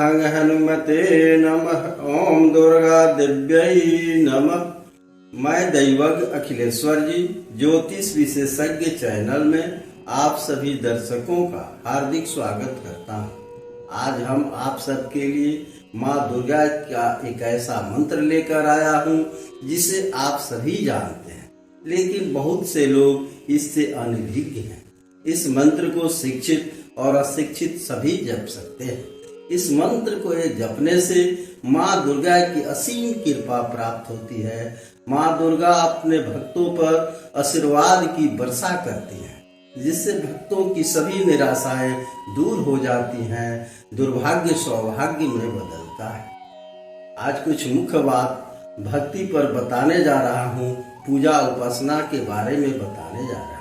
ओम हनुमते नमः। ओम दुर्गा दिव्यै नमः। मैं दैवज्ञ अखिलेश्वर जी ज्योतिष विशेषज्ञ चैनल में आप सभी दर्शकों का हार्दिक स्वागत करता हूँ। आज हम आप सबके लिए माँ दुर्गा का एक ऐसा मंत्र लेकर आया हूँ जिसे आप सभी जानते हैं, लेकिन बहुत से लोग इससे अनभिज्ञ हैं। इस मंत्र को शिक्षित और अशिक्षित सभी जप सकते हैं। इस मंत्र को जपने से माँ दुर्गा की असीम कृपा प्राप्त होती है। माँ दुर्गा अपने भक्तों पर आशीर्वाद की वर्षा करती है, जिससे भक्तों की सभी निराशाएं दूर हो जाती हैं, दुर्भाग्य सौभाग्य में बदलता है। आज कुछ मुख्य बात भक्ति पर बताने जा रहा हूँ, पूजा उपासना के बारे में बताने जा रहा हूँ।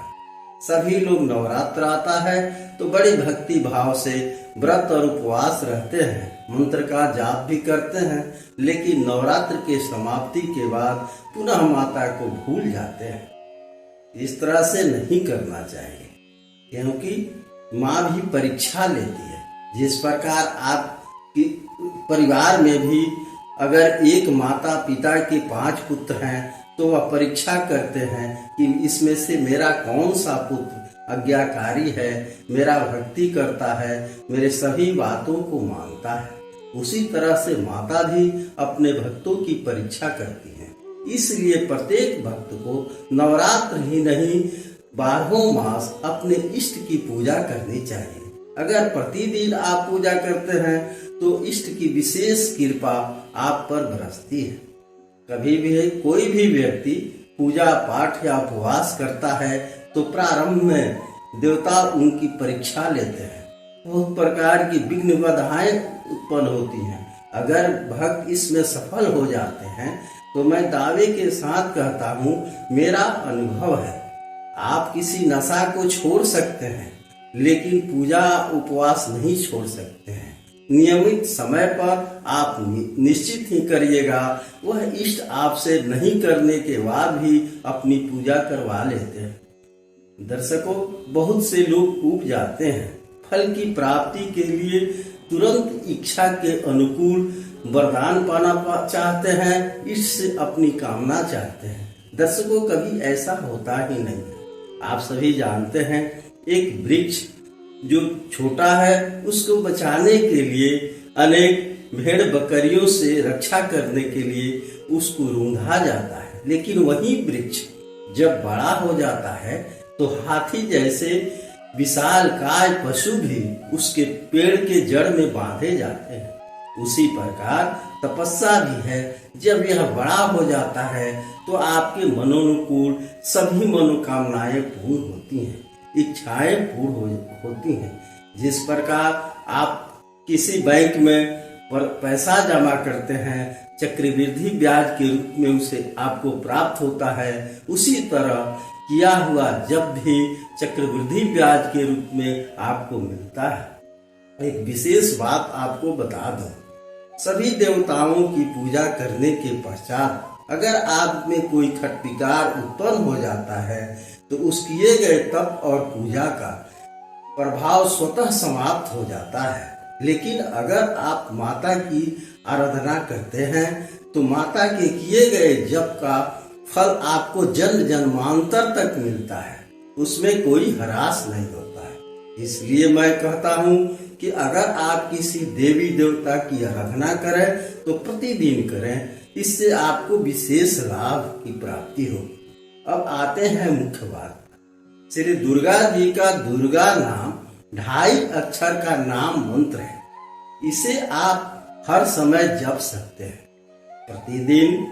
सभी लोग नवरात्र आता है तो बड़ी भक्ति भाव से व्रत और उपवास रहते हैं, मंत्र का जाप भी करते हैं, लेकिन नवरात्र के समाप्ति के बाद पुनः माता को भूल जाते हैं। इस तरह से नहीं करना चाहिए, क्योंकि माँ भी परीक्षा लेती है। जिस प्रकार आपकी परिवार में भी अगर एक माता पिता के 5 पुत्र हैं तो वह परीक्षा करते हैं कि इसमें से मेरा कौन सा पुत्र आज्ञाकारी है, मेरा भक्ति करता है, मेरे सभी बातों को मानता है। उसी तरह से माता भी अपने भक्तों की परीक्षा करती है। इसलिए प्रत्येक भक्त को नवरात्र ही नहीं 12 मास अपने इष्ट की पूजा करनी चाहिए। अगर प्रतिदिन आप पूजा करते हैं तो इष्ट की विशेष कृपा आप पर बरसती है। कभी भी कोई भी व्यक्ति पूजा पाठ या उपवास करता है तो प्रारंभ में देवता उनकी परीक्षा लेते हैं। बहुत प्रकार की विघ्न बाधाएं उत्पन्न होती हैं। अगर भक्त इसमें सफल हो जाते हैं तो मैं दावे के साथ कहता हूँ, मेरा अनुभव है, आप किसी नशा को छोड़ सकते हैं, लेकिन पूजा उपवास नहीं छोड़ सकते हैं। नियमित समय पर आप निश्चित ही करिएगा। वह इष्ट आपसे नहीं करने के बाद भी अपनी पूजा करवा लेते हैं। दर्शकों, बहुत से लोग ऊब जाते हैं, फल की प्राप्ति के लिए तुरंत इच्छा के अनुकूल वरदान पाना चाहते हैं, इष्ट से अपनी कामना चाहते हैं। दर्शकों, कभी ऐसा होता ही नहीं। आप सभी जानते हैं, एक वृक्ष जो छोटा है उसको बचाने के लिए अनेक भेड़ बकरियों से रक्षा करने के लिए उसको रूंधा जाता है, लेकिन वही वृक्ष जब बड़ा हो जाता है तो हाथी जैसे विशालकाय पशु भी उसके पेड़ के जड़ में बांधे जाते हैं। उसी प्रकार तपस्या भी है। जब यह बड़ा हो जाता है तो आपके मनोनुकूल सभी मनोकामनाएं पूर्ण होती हैं, इच्छाएं पूर्ण होती हैं। जिस प्रकार आप किसी बैंक में पैसा जमा करते हैं, चक्रवृद्धि ब्याज के रूप में उसे आपको प्राप्त होता है, उसी तरह किया हुआ जब भी चक्रवृद्धि ब्याज के रूप में आपको मिलता है। एक विशेष बात आपको बता दूं, सभी देवताओं की पूजा करने के पश्चात अगर आप में कोई खट विकार उत्पन्न हो जाता है तो उस किए गए तप और पूजा का प्रभाव स्वतः समाप्त हो जाता है। लेकिन अगर आप माता की आराधना करते हैं तो माता के किए गए जप का फल आपको जन्म जन्मांतर तक मिलता है, उसमें कोई ह्रास नहीं होता है। इसलिए मैं कहता हूँ कि अगर आप किसी देवी देवता की आराधना करें तो प्रतिदिन करें, इससे आपको विशेष लाभ की प्राप्ति होगी। अब आते हैं मुख्य बात। श्री दुर्गा जी का दुर्गा नाम 2.5 अक्षर का नाम मंत्र है। इसे आप हर समय जप सकते हैं। प्रतिदिन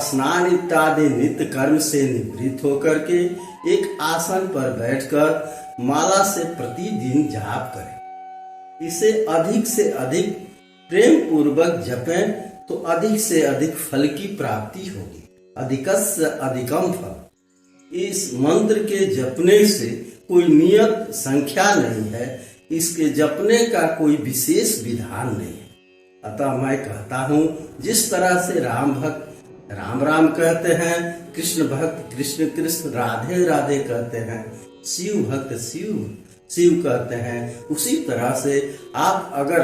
स्नान इत्यादि नित्य कर्म से निवृत्त होकर के एक आसन पर बैठकर माला से प्रतिदिन जाप करें। इसे अधिक से अधिक प्रेम पूर्वक जपें तो अधिक से अधिक फल की प्राप्ति होगी। अधिकस्य अधिकम फल। इस मंत्र के जपने से कोई नियत संख्या नहीं है, इसके जपने का कोई विशेष विधान नहीं है। अतः मैं कहता हूँ, जिस तरह से राम भक्त राम राम कहते हैं, कृष्ण भक्त कृष्ण कृष्ण राधे राधे कहते हैं, शिव भक्त शिव शिव कहते हैं, उसी तरह से आप अगर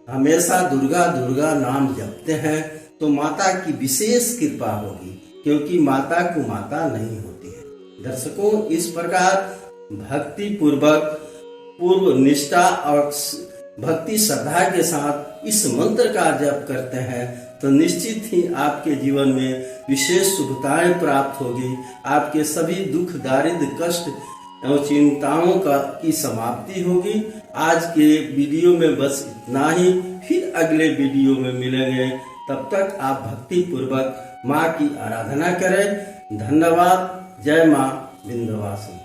हमेशा दुर्गा दुर्गा नाम जपते हैं तो माता की विशेष कृपा होगी, क्योंकि माता को माता नहीं होती है। दर्शकों, इस प्रकार भक्ति पूर्वक पूर्व निष्ठा और भक्ति श्रद्धा के साथ इस मंत्र का जप करते हैं तो निश्चित ही आपके जीवन में विशेष शुभताएं प्राप्त होगी। आपके सभी दुख, दारिद्र, कष्ट और चिंताओं की समाप्ति होगी। आज के वीडियो में बस इतना ही, फिर अगले वीडियो में मिलेंगे। तब तक आप भक्ति पूर्वक माँ की आराधना करें। धन्यवाद। जय माँ विंध्यवासिनी।